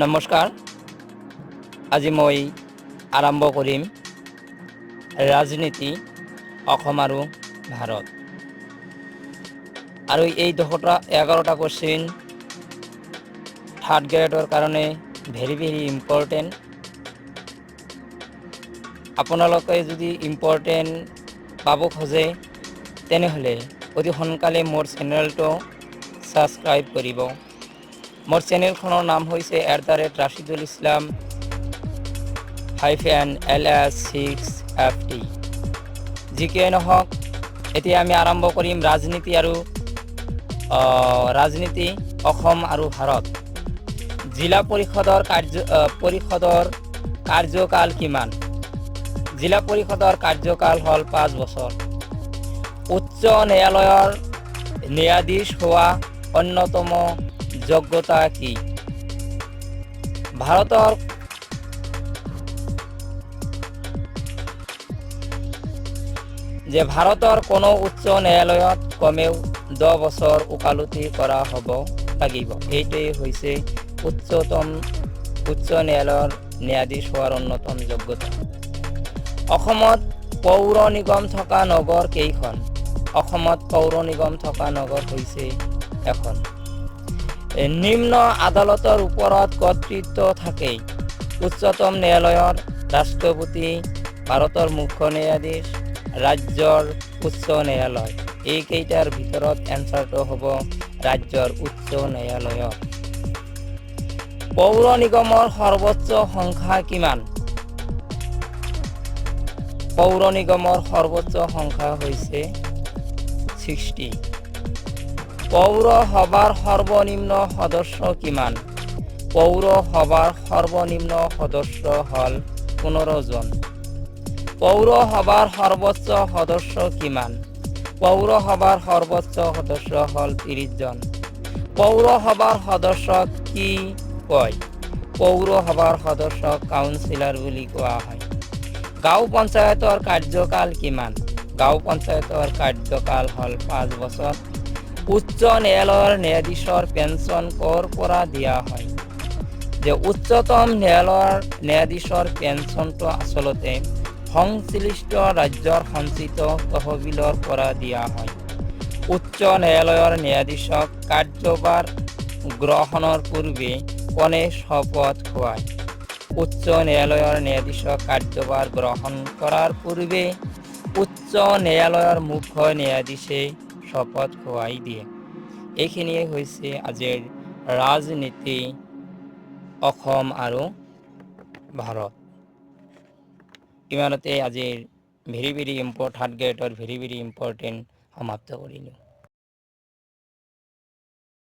নমস্কাৰ। আজি মই আৰম্ভ কৰিম ৰাজনীতি অসম আৰু ভাৰত। আৰু এই 11টা কোশ্চিন থাৰ্ড গ্ৰেডৰ কাৰণে ভেৰি ইম্পৰ্টেণ্ট। আপোনালোকে যদি ইম্পৰ্টেণ্ট পাব খোজে তেনেহ'লে অতি সোনকালে মোৰ চেনেলটো ছাবস্ক্ৰাইব কৰিব। মোৰ চেনেলখনৰ নাম হৈছে @ৰাছিদুল ইছলাম -LS6FT। যিকি নহওক, এতিয়া আমি আৰম্ভ কৰিম ৰাজনীতি অসম আৰু ভাৰত। জিলা পৰিষদৰ কাৰ্যকাল কিমান? জিলা পৰিষদৰ কাৰ্যকাল হ'ল 5 বছৰ। উচ্চ ন্যায়ালয়ৰ ন্যায়াধীশ হোৱা অন্যতম যোগ্যতা কি? ভাৰতৰ কোনো উচ্চ ন্যায়ালয়ত কমেও 10 বছৰ ওকালতি কৰা হ'ব লাগিব। এইটোৱেই হৈছে উচ্চ ন্যায়ালয়ৰ ন্যায়াধীশ হোৱাৰ অন্যতম যোগ্যতা। অসমত পৌৰ নিগম থকা নগৰ কেইখন? অসমত পৌৰ নিগম থকা নগৰ হৈছে এখন। নিম্ন আদালতৰ ওপৰত কৰ্তৃত্ব থাকে উচ্চতম ন্যায়ালয়ৰ ৰাষ্ট্ৰপতি, ভাৰতৰ মুখ্য ন্যায়াধীশ, ৰাজ্যৰ উচ্চ ন্যায়ালয়। এইকেইটাৰ ভিতৰত এনচাৰটো হ'ব ৰাজ্যৰ উচ্চ ন্যায়ালয়ৰ। পৌৰ নিগমৰ সৰ্বোচ্চ সংখ্যা কিমান? পৌৰ নিগমৰ সৰ্বোচ্চ সংখ্যা হৈছে 60। পৌৰসভাৰ সৰ্বনিম্ন সদস্য কিমান? পৌৰসভাৰ সৰ্বনিম্ন সদস্য হ'ল 15 জন। পৌৰসভাৰ সৰ্বোচ্চ সদস্য কিমান? পৌৰসভাৰ সৰ্বোচ্চ সদস্য হ'ল 30 জন। পৌৰসভাৰ সদস্যক কি কয়? পৌৰসভাৰ সদস্যক কাউন্সিলৰ বুলি কোৱা হয়। গাঁও পঞ্চায়তৰ কাৰ্যকাল কিমান? গাঁও পঞ্চায়তৰ কাৰ্যকাল হ'ল 5 বছৰ। উচ্চ ন্যায়ালয়ৰ ন্যায়াধীশৰ পেঞ্চন ক'ৰ পৰা দিয়া হয়? উচ্চতম ন্যায়ালয়ৰ ন্যায়াধীশৰ পেঞ্চনটো আচলতে সংশ্লিষ্ট ৰাজ্যৰ সঞ্চিত তহবিলৰ পৰা দিয়া হয়। উচ্চ ন্যায়ালয়ৰ ন্যায়াধীশক কাৰ্যভাৰ গ্ৰহণৰ পূৰ্বে কোনে শপত খুৱায়? উচ্চ ন্যায়ালয়ৰ ন্যায়াধীশক কাৰ্যভাৰ গ্ৰহণ কৰাৰ পূৰ্বে উচ্চ ন্যায়ালয়ৰ মুখ্য ন্যায়াধীশে শপত খুৱাই দিয়ে। এইখিনিয়ে হৈছে আজিৰ ৰাজনীতি অসম আৰু ভাৰত। ইমানতে আজিৰ থাৰ্ড গ্ৰেডৰ ভেৰি ইম্পৰ্টেণ্ট সমাপ্ত কৰিলোঁ।